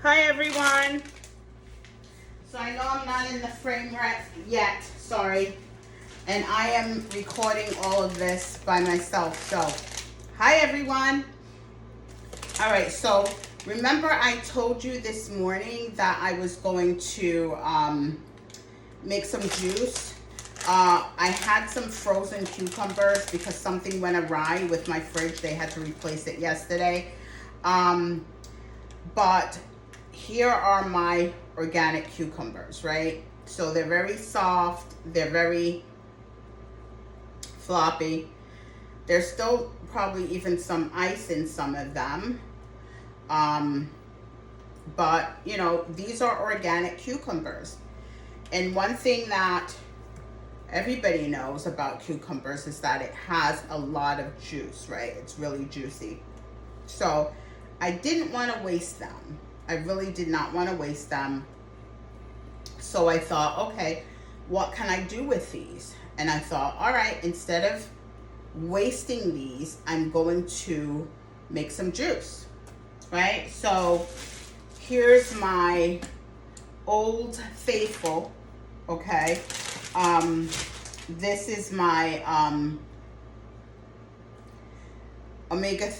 Hi everyone. So I know I'm not in the frame yet, sorry. And I am recording all of this by myself. So, hi everyone. All right, so remember I told you this morning that I was going to make some juice. I had some frozen cucumbers because something went awry with my fridge. They had to replace it yesterday. But here are my organic cucumbers, right? So they're very soft. They're very floppy. There's still probably even some ice in some of them. But, you know, these are organic cucumbers. And one thing that everybody knows about cucumbers is that it has a lot of juice, right? It's really juicy. So I didn't want to waste them. I really did not want to waste them. So I thought, okay, what can I do with these? And I thought, all right, instead of wasting these, I'm going to make some juice, right? So here's my Old Faithful, okay? This is my Omega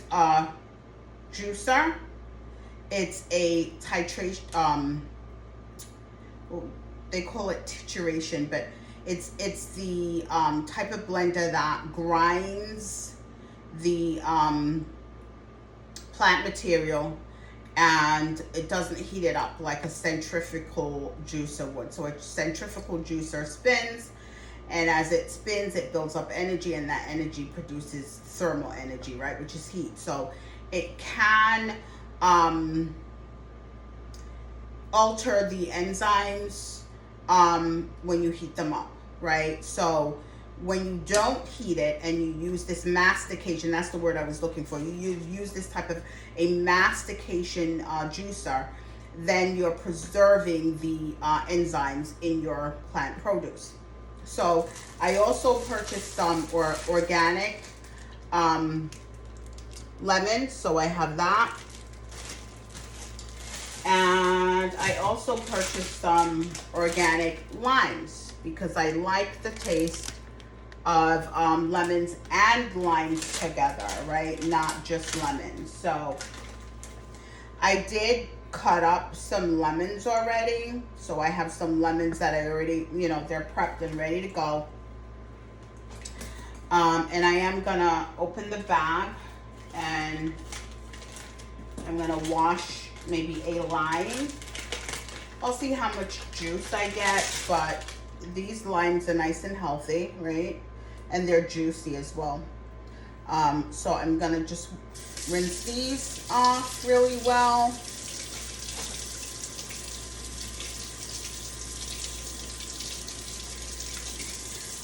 juicer. It's a titration, they call it titration, but it's the type of blender that grinds the plant material, and it doesn't heat it up like a centrifugal juicer would. So a centrifugal juicer spins, and as it spins, it builds up energy, and that energy produces thermal energy, right, which is heat. So it can alter the enzymes when you heat them up, right? So when you don't heat it and you use this mastication, that's the word I was looking for, you use this type of a mastication juicer, then you're preserving the enzymes in your plant produce. So I also purchased some organic lemon, so I have that. And I also purchased some organic limes because I like the taste of lemons and limes together, right? Not just lemons. So I did cut up some lemons already. So I have some lemons that I already, you know, they're prepped and ready to go. And I am gonna open the bag and I'm gonna wash maybe a lime. I'll see how much juice I get, but these limes are nice and healthy, right? And they're juicy as well. So I'm gonna just rinse these off really well.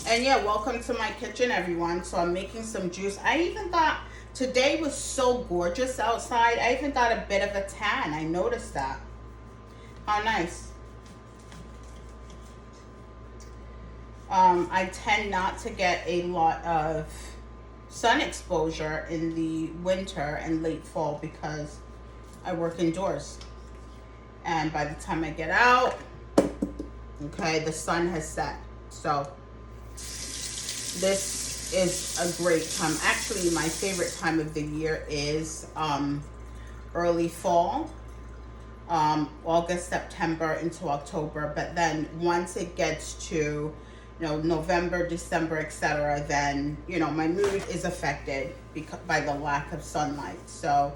And yeah, welcome to my kitchen, everyone. So I'm making some juice. I even thought today was so gorgeous outside. I even got a bit of a tan. I noticed that. How nice. I tend not to get a lot of sun exposure in the winter and late fall because I work indoors. And by the time I get out, okay, the sun has set. So this is a great time. Actually, my favorite time of the year is early fall, August, September into October. But then once it gets to, you know, November, December, etc., then, you know, my mood is affected by the lack of sunlight. So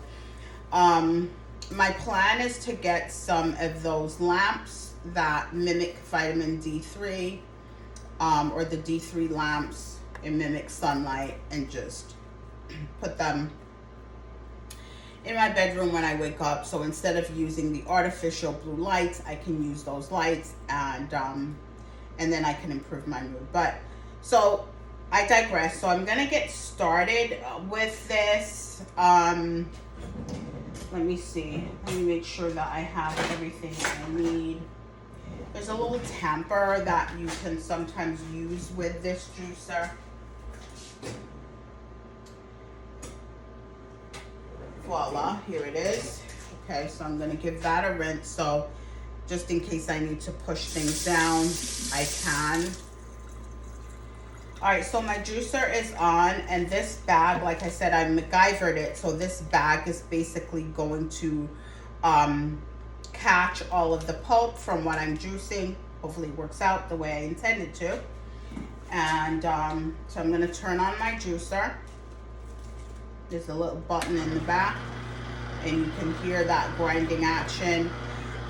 my plan is to get some of those lamps that mimic vitamin D3, or the D3 lamps and mimic sunlight, and just put them in my bedroom when I wake up. So instead of using the artificial blue lights, I can use those lights, and then I can improve my mood. But so I digress. So I'm gonna get started with this. Let me see. Let me make sure that I have everything I need. There's a little tamper that you can sometimes use with this juicer. Voila, here it is. Okay, so I'm gonna give that a rinse. So just in case I need to push things down, I can. All right, so my juicer is on, and this bag, like I said, I MacGyvered it. So this bag is basically going to catch all of the pulp from what I'm juicing. Hopefully it works out the way I intended to. And so I'm gonna turn on my juicer. There's a little button in the back, and you can hear that grinding action.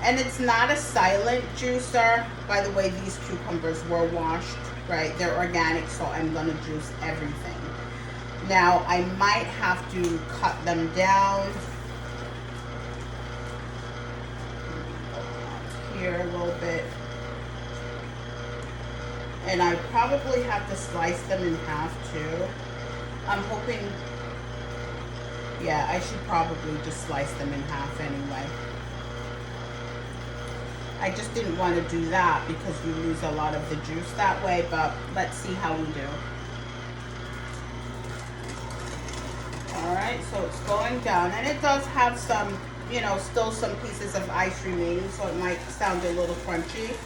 And it's not a silent juicer. By the way, these cucumbers were washed, right? They're organic, so I'm gonna juice everything. Now, I might have to cut them down here a little bit. And I probably have to slice them in half too. I'm hoping, yeah, I should probably just slice them in half anyway. I just didn't want to do that because you lose a lot of the juice that way, but let's see how we do. All right, so it's going down, and it does have some, you know, still some pieces of ice remaining, so it might sound a little crunchy.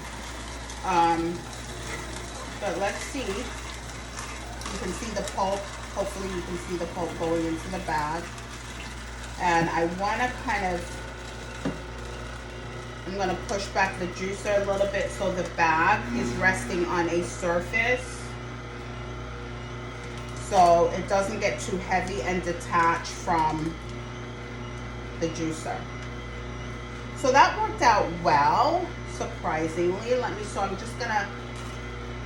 But let's see. You can see the pulp. Hopefully you can see the pulp going into the bag. And I want to kind of, I'm going to push back the juicer a little bit so the bag is resting on a surface, so it doesn't get too heavy and detach from the juicer. So that worked out well, surprisingly. So I'm just going to,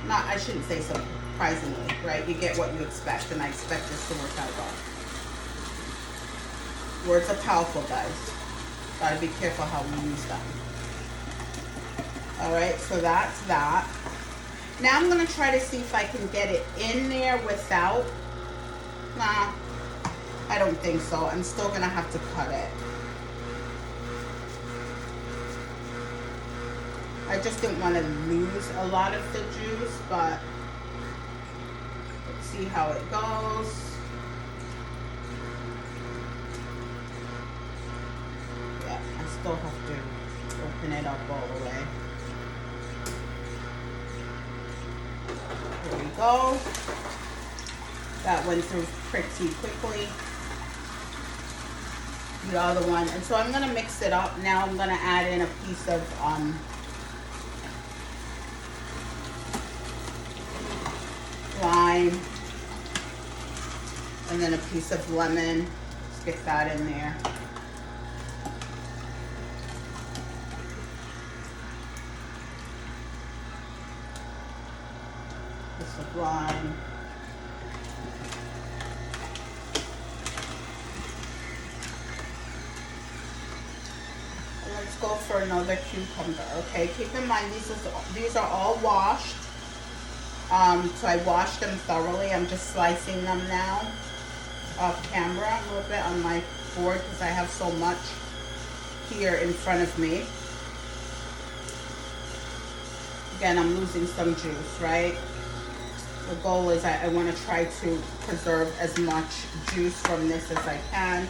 I shouldn't say surprisingly, right? You get what you expect, and I expect this to work out well. Words are powerful, guys. Gotta be careful how we use them. All right, so that's that. Now I'm gonna try to see if I can get it in there without, nah, I don't think so. I'm still gonna have to cut it. I just didn't want to lose a lot of the juice, but let's see how it goes. Yeah, I still have to open it up all the way. There we go. That went through pretty quickly. The other one, and so I'm gonna mix it up. Now I'm gonna add in a piece of lime, and then a piece of lemon. Stick that in there. Piece of lime. And let's go for another cucumber. Okay, keep in mind these are all washed. So I washed them thoroughly. I'm just slicing them now off camera a little bit on my board because I have so much here in front of me. Again, I'm losing some juice, right? The goal is I want to try to preserve as much juice from this as I can.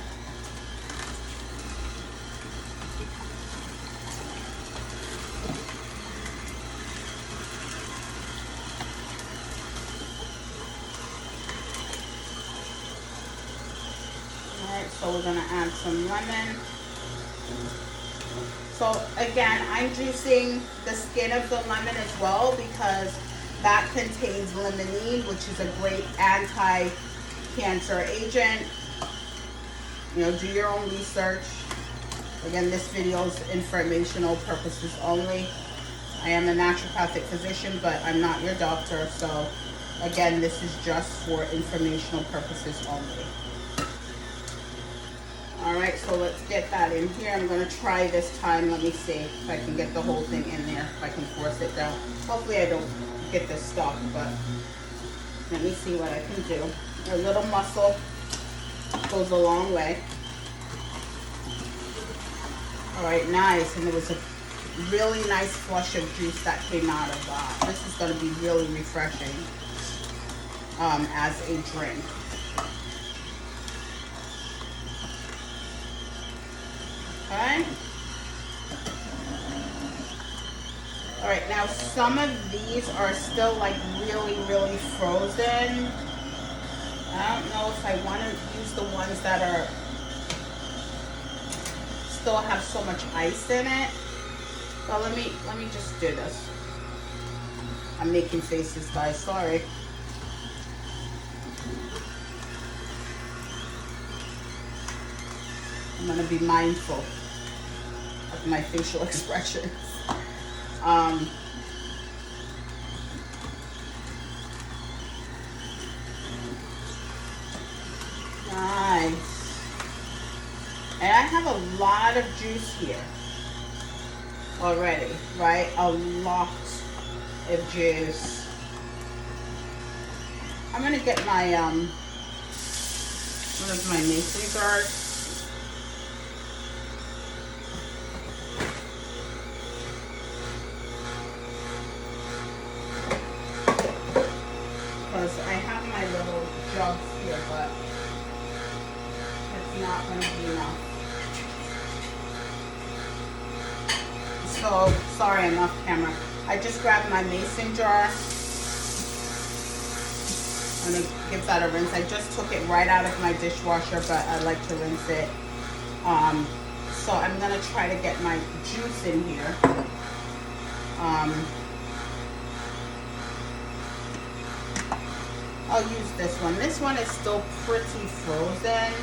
So we're gonna add some lemon. So again, I'm juicing the skin of the lemon as well because that contains limonene, which is a great anti-cancer agent. You know, do your own research. Again, this video is informational purposes only. I am a naturopathic physician, but I'm not your doctor. So again, this is just for informational purposes only. All right, so let's get that in here. I'm gonna try this time. Let me see if I can get the whole thing in there, if I can force it down. Hopefully I don't get this stuck, but let me see what I can do. A little muscle goes a long way. All right, nice, and there was a really nice flush of juice that came out of that. This is gonna be really refreshing as a drink. Okay. All right, now some of these are still like really, really frozen. I don't know if I want to use the ones that are still have so much ice in it. But let me just do this. I'm making faces, guys, sorry. I'm gonna be mindful of my facial expressions. Nice. And I have a lot of juice here already, right? A lot of juice. I'm gonna get my one of my mason jars. Because I have my little jugs here, but it's not going to be enough. So, sorry, I'm off camera. I just grabbed my mason jar. I'm going to give that a rinse. I just took it right out of my dishwasher, but I like to rinse it. So I'm going to try to get my juice in here. I'll use this one. This one is still pretty frozen,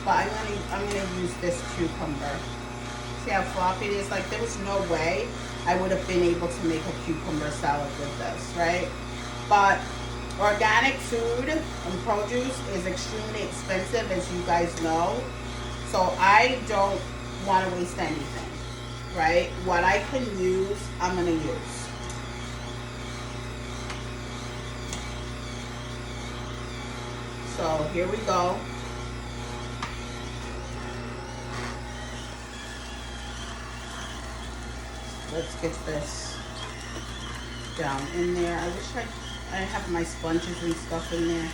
but I'm gonna use this cucumber. See how floppy it is? Like, there was no way I would have been able to make a cucumber salad with this, right? But organic food and produce is extremely expensive, as you guys know. So I don't want to waste anything, right? What I can use, I'm gonna use. So here we go. Let's get this down in there. I wish I have my sponges and stuff in there,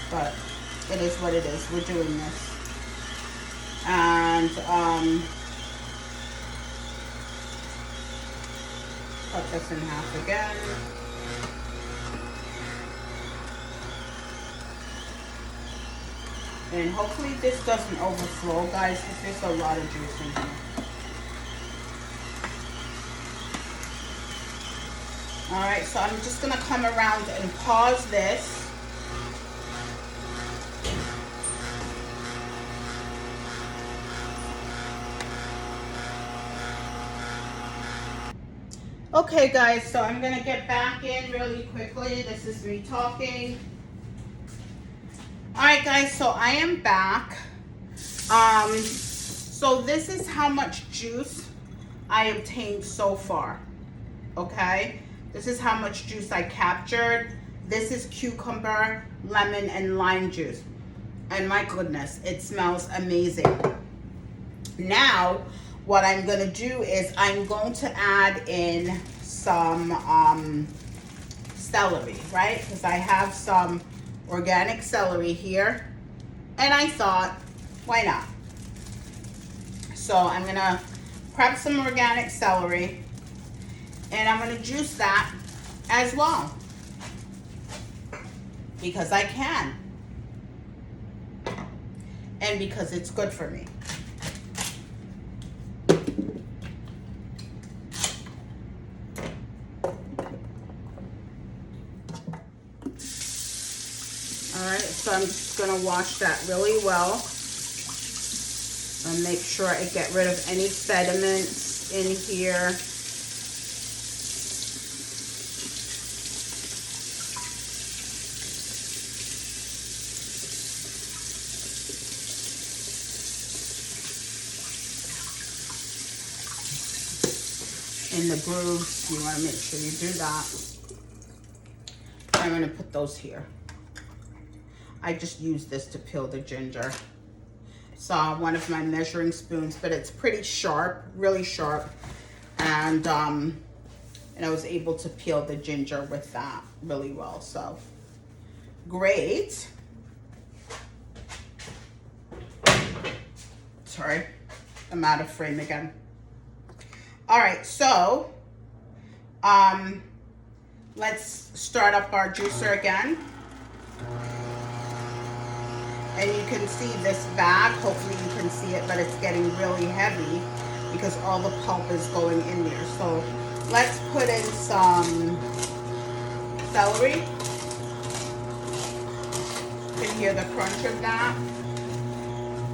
but it is what it is. We're doing this. And cut this in half again. And hopefully this doesn't overflow, guys, because there's a lot of juice in here. Alright, so I'm just going to come around and pause this. Okay, guys, so I'm going to get back in really quickly. This is me talking. Alright, guys, so I am back. So this is how much juice I obtained so far. Okay? This is how much juice I captured. This is cucumber, lemon, and lime juice. And my goodness, it smells amazing. Now, what I'm going to do is I'm going to add in some celery, right? Because I have some organic celery here. And I thought, why not? So I'm going to prep some organic celery. And I'm going to juice that as well. Because I can. And because it's good for me. Alright, so I'm just going to wash that really well. And make sure I get rid of any sediments in here. In the grooves, you want to make sure you do that. I'm going to put those here. I just use this to peel the ginger. So one of my measuring spoons, but it's pretty sharp, really sharp. And I was able to peel the ginger with that really well. So great. Sorry. I'm out of frame again. All right, so let's start up our juicer again. And you can see this bag, hopefully you can see it, but it's getting really heavy because all the pulp is going in there. So let's put in some celery. You can hear the crunch of that.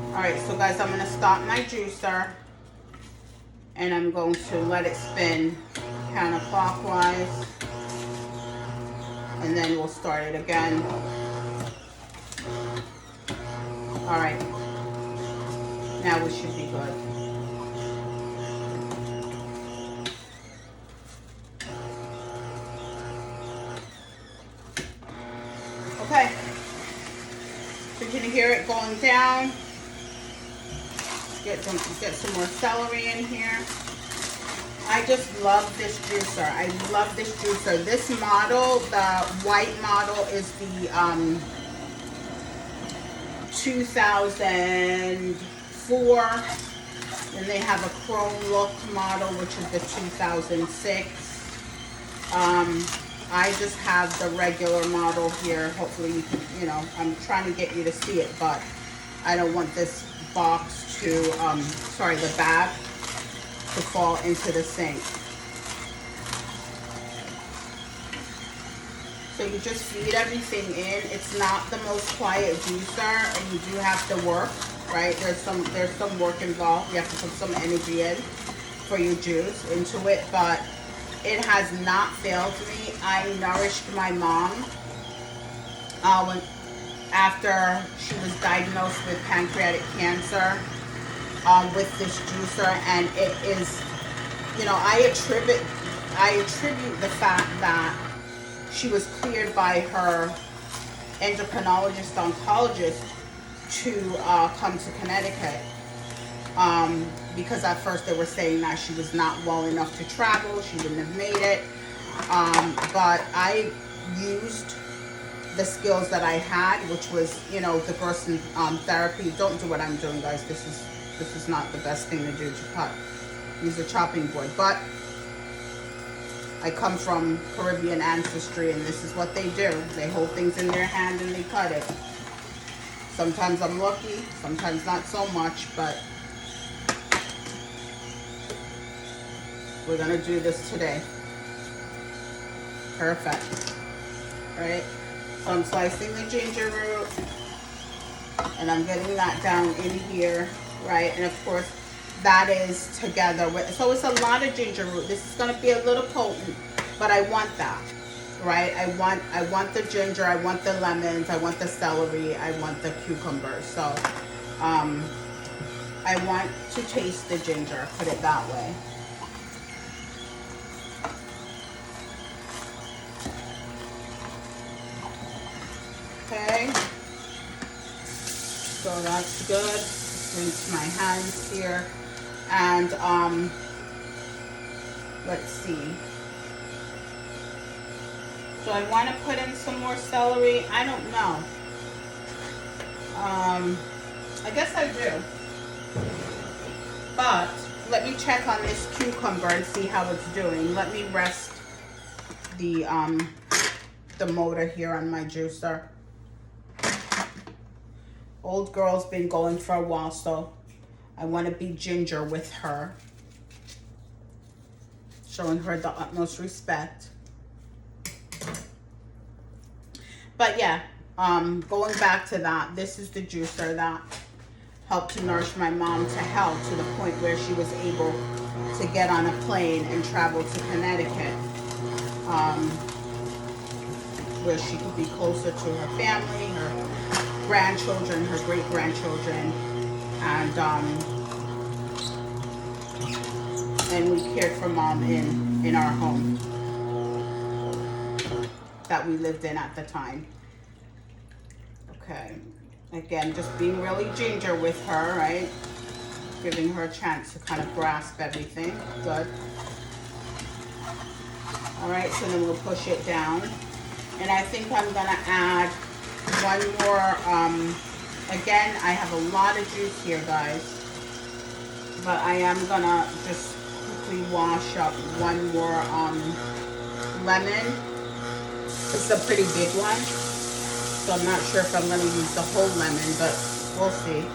All right, so guys, I'm gonna stop my juicer and I'm going to let it spin counterclockwise, and then we'll start it again. All right, now we should be good. Okay, so you can hear it going down. Get some more celery in here. I just love this juicer. I love this juicer. This model, the white model, is the 2004. Then they have a chrome look model, which is the 2006. I just have the regular model here. Hopefully you can, you know, I'm trying to get you to see it, but I don't want this box to, sorry, the bag to fall into the sink. So you just feed everything in. It's not the most quiet juicer, and you do have to work, right? There's some work involved. You have to put some energy in for your juice into it, but it has not failed me. I nourished my mom after she was diagnosed with pancreatic cancer with this juicer, and it is, you know, I attribute the fact that she was cleared by her endocrinologist oncologist to come to Connecticut, because at first they were saying that she was not well enough to travel, she wouldn't have made it, but I used the skills that I had, which was, you know, the Gerson therapy. Don't do what I'm doing, guys. This is not the best thing to do, to cut. Use a chopping board. But I come from Caribbean ancestry, and this is what they do. They hold things in their hand and they cut it. Sometimes I'm lucky, sometimes not so much, but we're gonna do this today. Perfect. All right? So I'm slicing the ginger root, and I'm getting that down in here, right? And of course, that is together with, so it's a lot of ginger root. This is gonna be a little potent, but I want that, right? I want the ginger, I want the lemons, I want the celery, I want the cucumbers. So I want to taste the ginger, put it that way. Okay, so that's good. Rinse my hands here, and let's see. So I want to put in some more celery. I don't know. I guess I do. But let me check on this cucumber and see how it's doing. Let me rest the motor here on my juicer. Old girl's been going for a while, so I want to be ginger with her, showing her the utmost respect. But yeah, going back to that, this is the juicer that helped to nourish my mom to health, to the point where she was able to get on a plane and travel to Connecticut, where she could be closer to her family, her grandchildren, her great-grandchildren, and we cared for mom in our home that we lived in at the time. Okay, again, just being really ginger with her, right? Giving her a chance to kind of grasp everything. Good. All right, so then we'll push it down. And I think I'm gonna add one more, again, I have a lot of juice here, guys. but I am gonna just quickly wash up one more lemon. It's a pretty big one, so I'm not sure if I'm gonna use the whole lemon, but we'll see.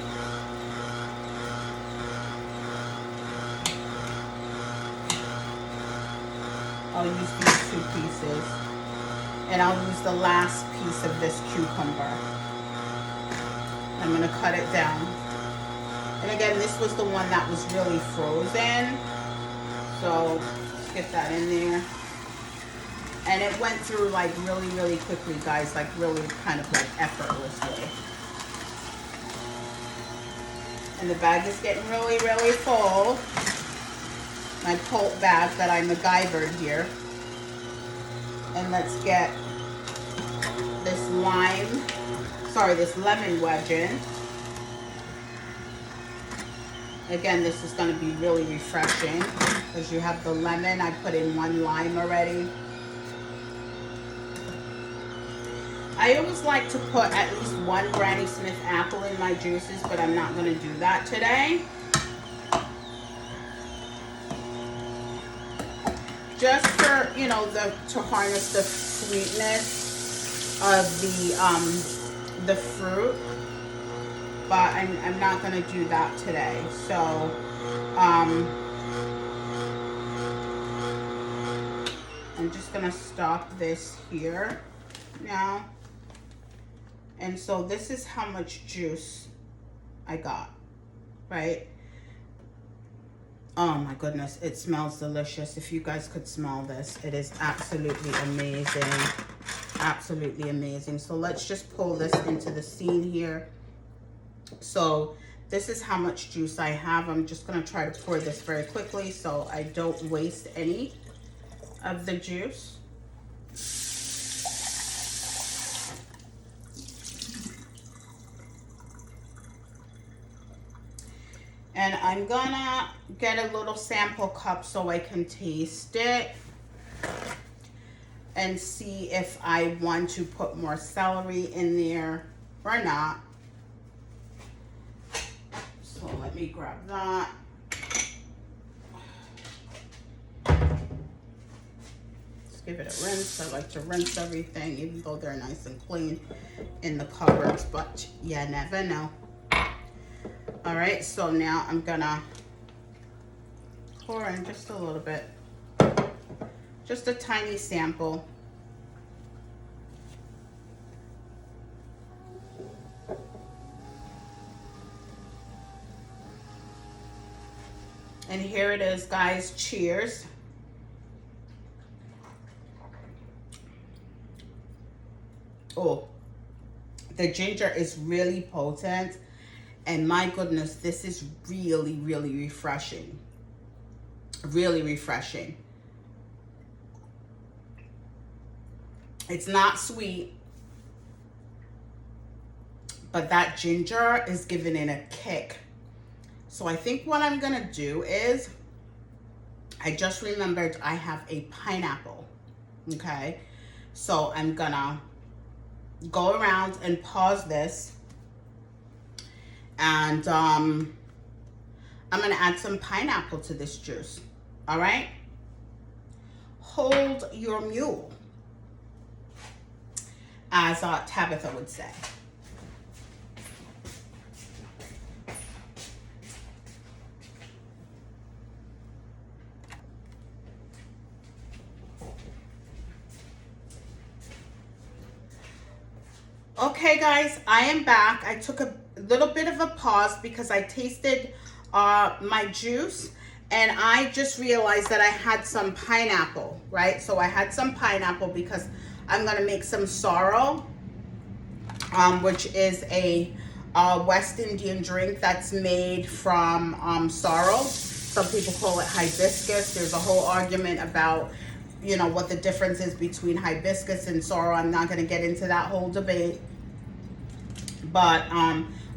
I'll use these 2 pieces, and I'll use the last piece of this cucumber. I'm gonna cut it down. And again, this was the one that was really frozen, so let's get that in there. And it went through like really, really quickly, guys, like really kind of like effortlessly. And the bag is getting really, really full. My pulp bag that I MacGyvered here. And let's get this this lemon wedge in. Again, this is going to be really refreshing because you have the lemon. I put in 1 lime already. I always like to put at least 1 Granny Smith apple in my juices, but I'm not going to do that today. Just for, you know, to harness the sweetness of the fruit. But I'm not going to do that today. So, I'm just going to stop this here now. And so this is how much juice I got, right? Oh my goodness, it smells delicious. If you guys could smell this, it is absolutely amazing. Absolutely amazing. So let's just pull this into the scene here. So this is how much juice I have. I'm just going to try to pour this very quickly so I don't waste any of the juice. And I'm gonna get a little sample cup so I can taste it and see if I want to put more celery in there or not. So let me grab that. Let's give it a rinse. I like to rinse everything, even though they're nice and clean in the cupboards, but you never know. All right, so now I'm gonna pour in just a little bit, just a tiny sample. And here it is, guys. Cheers. Oh, the ginger is really potent. And my goodness, this is really, really refreshing. Really refreshing. It's not sweet, but that ginger is giving it a kick. So I think what I'm gonna do is, I just remembered I have a pineapple, okay? So I'm gonna go around and pause this. And I'm gonna add some pineapple to this juice, all right? Hold your mule, as Tabitha would say. Okay, guys, I am back. I took a little bit of a pause because I tasted my juice and I just realized that I had some pineapple, right? So I had some pineapple because I'm gonna make some sorrel, which is a West Indian drink that's made from sorrel. Some people call it hibiscus. There's a whole argument about, you know, what the difference is between hibiscus and sorrel. I'm not gonna get into that whole debate. But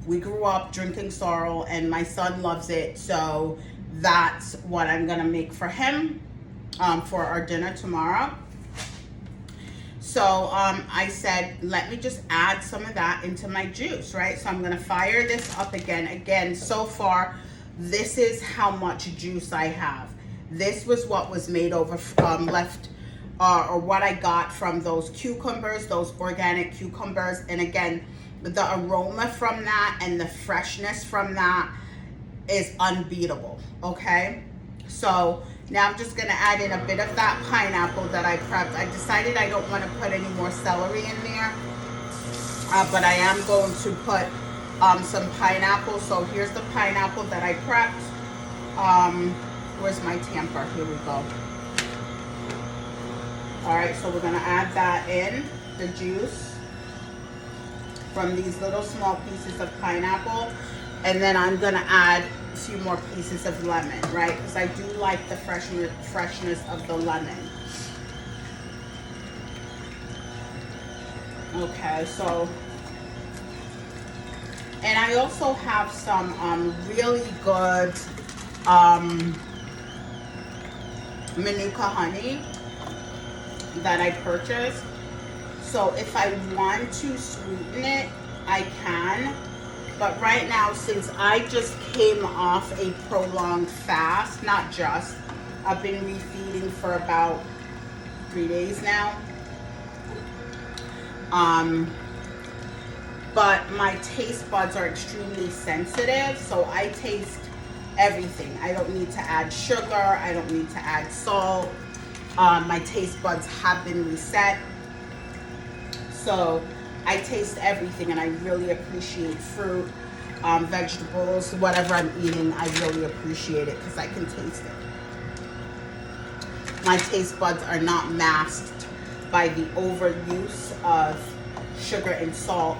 we grew up drinking sorrel and my son loves it. So that's what I'm gonna make for him for our dinner tomorrow. So I said, let me just add some of that into my juice, right? So I'm gonna fire this up again. Again, so far, this is how much juice I have. This was what was made over, left, or what I got from those cucumbers, those organic cucumbers. And again, the aroma from that and the freshness from that is unbeatable, okay? So now I'm just gonna add in a bit of that pineapple that I prepped. I decided I don't wanna put any more celery in there, but I am going to put some pineapple. So here's the pineapple that I prepped. Where's my tamper? Here we go. All right, so we're gonna add that in, the juice from these little small pieces of pineapple. And then I'm gonna add a few more pieces of lemon, right? Because I do like the freshness of the lemon. Okay, so, and I also have some really good Manuka honey that I purchased. So if I want to sweeten it, I can. But right now, since I just came off a prolonged fast, not just, I've been refeeding for about 3 days now. But my taste buds are extremely sensitive, so I taste everything. I don't need to add sugar, I don't need to add salt. My taste buds have been reset. So I taste everything, and I really appreciate fruit, vegetables, whatever I'm eating. I really appreciate it because I can taste it. My taste buds are not masked by the overuse of sugar and salt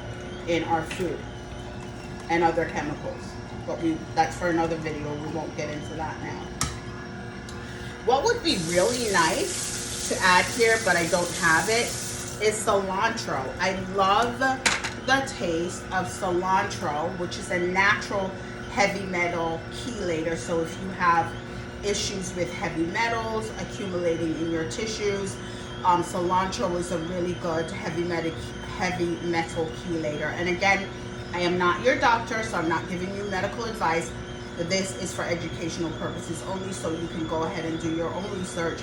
in our food and other chemicals. But that's for another video. We won't get into that now. What would be really nice to add here, but I don't have it, is cilantro. I love the taste of cilantro, which is a natural heavy metal chelator. So if you have issues with heavy metals accumulating in your tissues, cilantro is a really good heavy metal chelator. And again, I am not your doctor, so I'm not giving you medical advice. But this is for educational purposes only, so you can go ahead and do your own research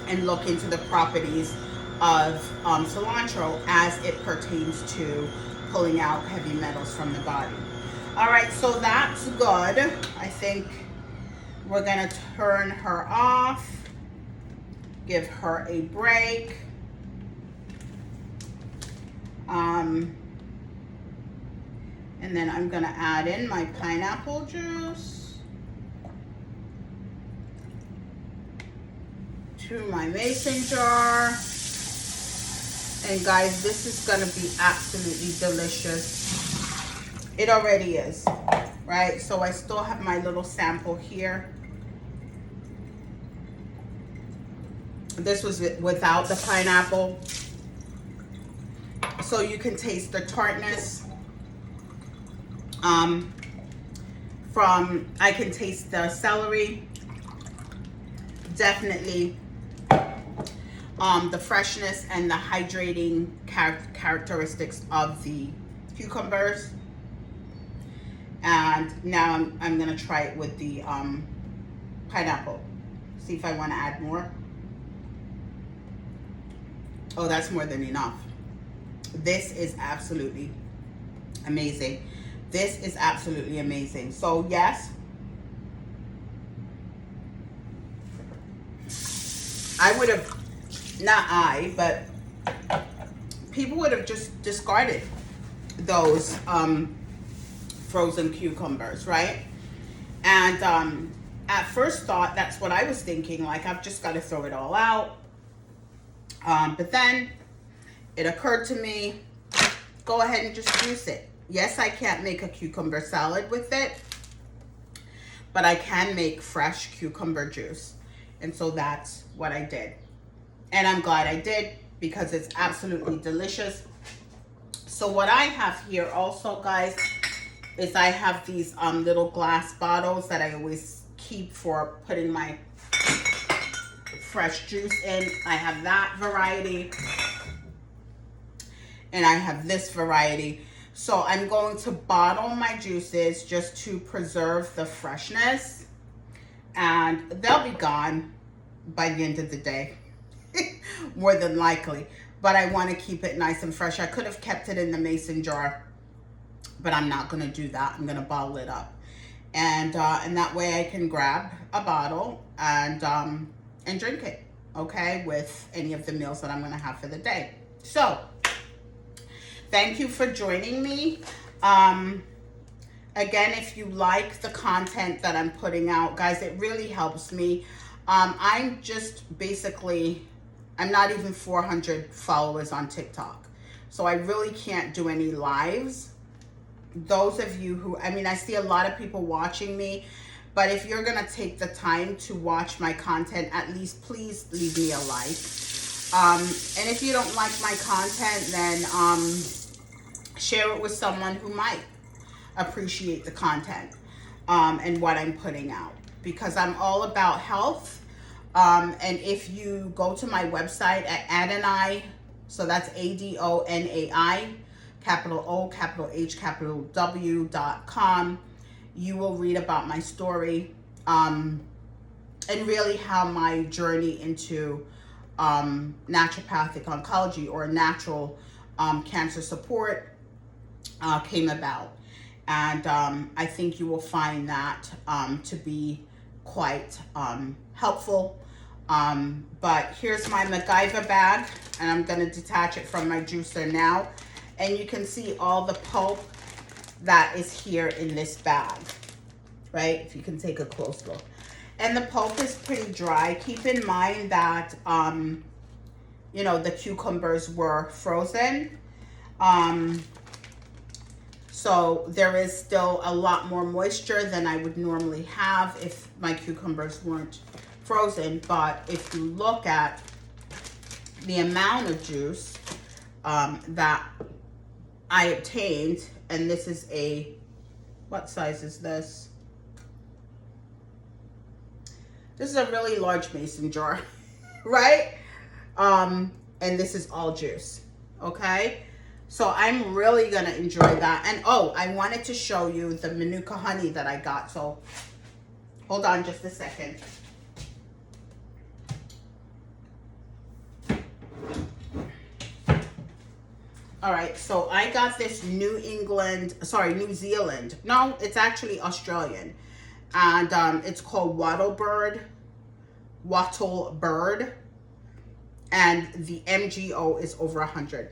and look into the properties of cilantro as it pertains to pulling out heavy metals from the body. All right, so that's good. I think we're gonna turn her off, give her a break. And then I'm gonna add in my pineapple juice to my mason jar. And guys, this is gonna be absolutely delicious. It already is, right? So I still have my little sample here. This was without the pineapple. So you can taste the tartness. I can taste the celery, definitely, the freshness and the hydrating characteristics of the cucumbers. And now I'm gonna try it with the pineapple. See if I wanna add more. Oh, that's more than enough. This is absolutely amazing. This is absolutely amazing. So yes, I would have, not I, but people would have just discarded those frozen cucumbers, right? And at first thought, that's what I was thinking, like I've just got to throw it all out. But then it occurred to me, go ahead and just juice it. Yes, I can't make a cucumber salad with it, but I can make fresh cucumber juice. And so that's what I did. And I'm glad I did because it's absolutely delicious. So what I have here also, guys, is I have these little glass bottles that I always keep for putting my fresh juice in. I have that variety. And I have this variety. So I'm going to bottle my juices just to preserve the freshness, and they'll be gone by the end of the day, more than likely. But I want to keep it nice and fresh. I could have kept it in the mason jar, but I'm not going to do that. I'm going to bottle it up, and that way I can grab a bottle and drink it, okay, with any of the meals that I'm going to have for the day. So thank you for joining me. Again, if you like the content that I'm putting out, guys, it really helps me. I'm just basically, I'm not even 400 followers on TikTok. So I really can't do any lives. Those of you who, I mean, I see a lot of people watching me, but if you're going to take the time to watch my content, at least please leave me a like. And if you don't like my content, then share it with someone who might appreciate the content and what I'm putting out, because I'm all about health. And if you go to my website at Adonai, so that's ADONAI, capital O, capital H, capital W.com, you will read about my story and really how my journey into naturopathic oncology or natural cancer support came about. And I think you will find that to be quite helpful. But here's my MacGyver bag, and I'm going to detach it from my juicer now. And you can see all the pulp that is here in this bag, right? If you can take a close look. And the pulp is pretty dry. Keep in mind that, you know, the cucumbers were frozen. So there is still a lot more moisture than I would normally have if my cucumbers weren't frozen. But if you look at the amount of juice that I obtained, and this is a, what size is this? This is a really large mason jar, right? And this is all juice, okay? So I'm really gonna enjoy that. And oh, I wanted to show you the Manuka honey that I got. So hold on just a second. All right, so I got this New Zealand. No, it's actually Australian. And it's called Wattle Bird. And the MGO is over 100.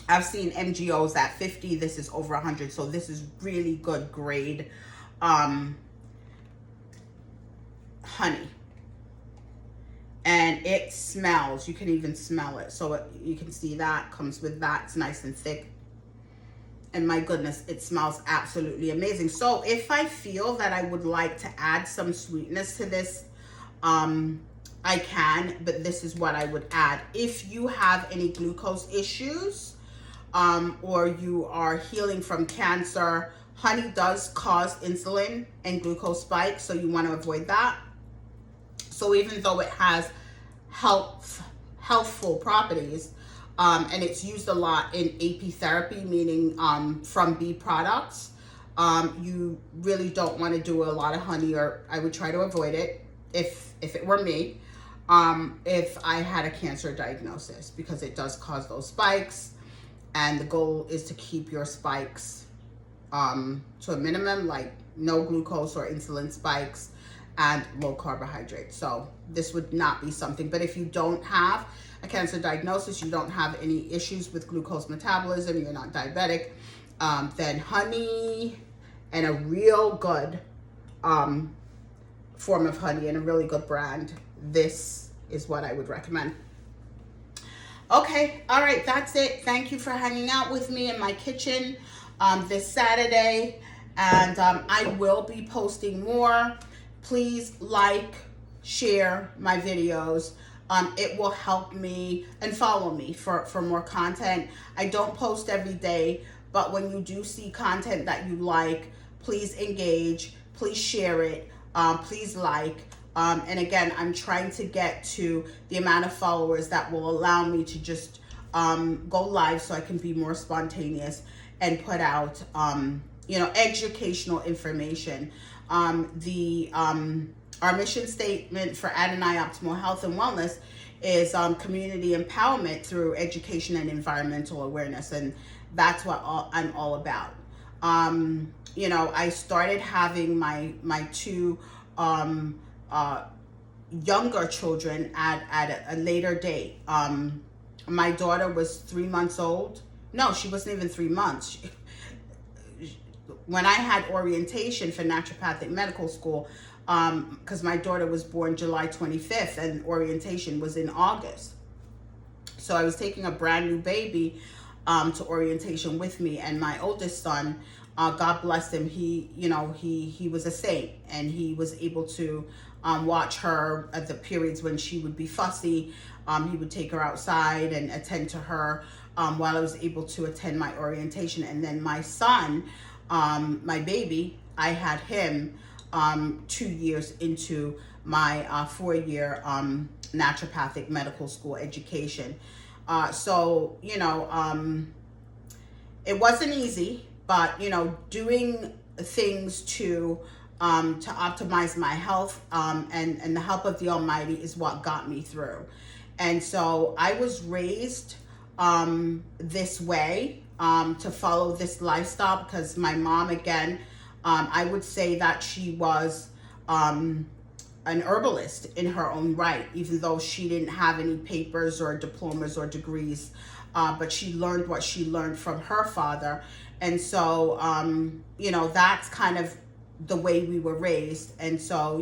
I've seen MGOs at 50. This is over 100. So this is really good grade honey. And it smells, you can even smell it. So you can see that comes with that. It's nice and thick. And my goodness, it smells absolutely amazing. So if I feel that I would like to add some sweetness to this, I can, but this is what I would add. If you have any glucose issues, or you are healing from cancer, honey does cause insulin and glucose spikes, so you want to avoid that. So even though it has healthful properties, and it's used a lot in apitherapy, meaning from bee products, you really don't want to do a lot of honey, or I would try to avoid it if it were me, if I had a cancer diagnosis, because it does cause those spikes. And the goal is to keep your spikes to a minimum, like no glucose or insulin spikes and low carbohydrates. So this would not be something. But if you don't have a cancer diagnosis, you don't have any issues with glucose metabolism, you're not diabetic, then honey and a real good form of honey and a really good brand, this is what I would recommend. Okay, all right, that's it. Thank you for hanging out with me in my kitchen this Saturday. And I will be posting more. Please like, share my videos. It will help me, and follow me for more content. I don't post every day, but when you do see content that you like, please engage, please share it, please like. And again, I'm trying to get to the amount of followers that will allow me to just go live, so I can be more spontaneous and put out, educational information. Our mission statement for Adonai Optimal Health and Wellness is community empowerment through education and environmental awareness, and that's what I'm all about. I started having my two younger children at a later date. My daughter was 3 months old. No, she wasn't even 3 months. When I had orientation for naturopathic medical school, because my daughter was born July 25th and orientation was in August. So I was taking a brand new baby to orientation with me, and my oldest son, God bless him, he was a saint, and he was able to watch her at the periods when she would be fussy. He would take her outside and attend to her while I was able to attend my orientation. And then my son, my baby, I had him 2 years into my 4-year naturopathic medical school education. So it wasn't easy, but doing things to optimize my health and the help of the Almighty is what got me through. And so I was raised this way, to follow this lifestyle, because my mom, again, I would say that she was an herbalist in her own right, even though she didn't have any papers or diplomas or degrees, but she learned what she learned from her father. And so, that's kind of the way we were raised. And so,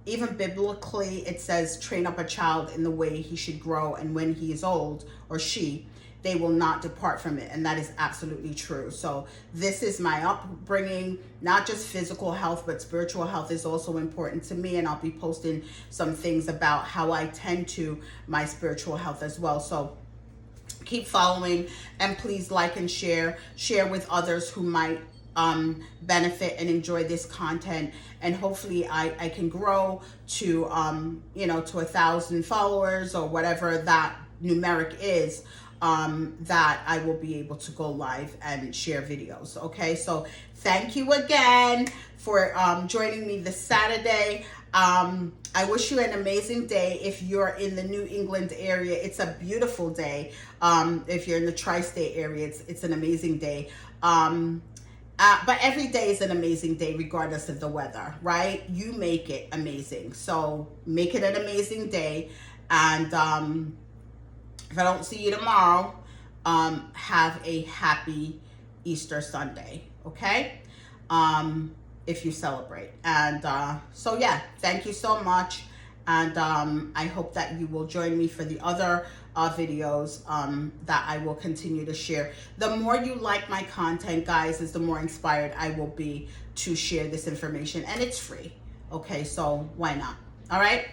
even biblically, it says, train up a child in the way he should grow, and when he is old, or she, they will not depart from it. And that is absolutely true. So this is my upbringing. Not just physical health, but spiritual health is also important to me. And I'll be posting some things about how I tend to my spiritual health as well. So keep following, and please like and share with others who might benefit and enjoy this content. And hopefully I can grow to to 1,000 followers, or whatever that numeric is, that I will be able to go live and share videos. Okay, so thank you again for joining me this Saturday. I wish you an amazing day. If you're in the New England area, it's a beautiful day. If you're in the tri-state area, it's an amazing day. But every day is an amazing day, regardless of the weather, right? You make it amazing. So make it an amazing day. And if I don't see you tomorrow, have a happy Easter Sunday, okay? If you celebrate. And so yeah, thank you so much. And I hope that you will join me for the other videos that I will continue to share. The more you like my content, guys, is the more inspired I will be to share this information. And it's free. Okay, so why not? All right?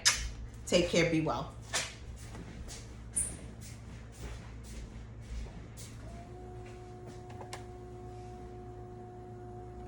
Take care. Be well.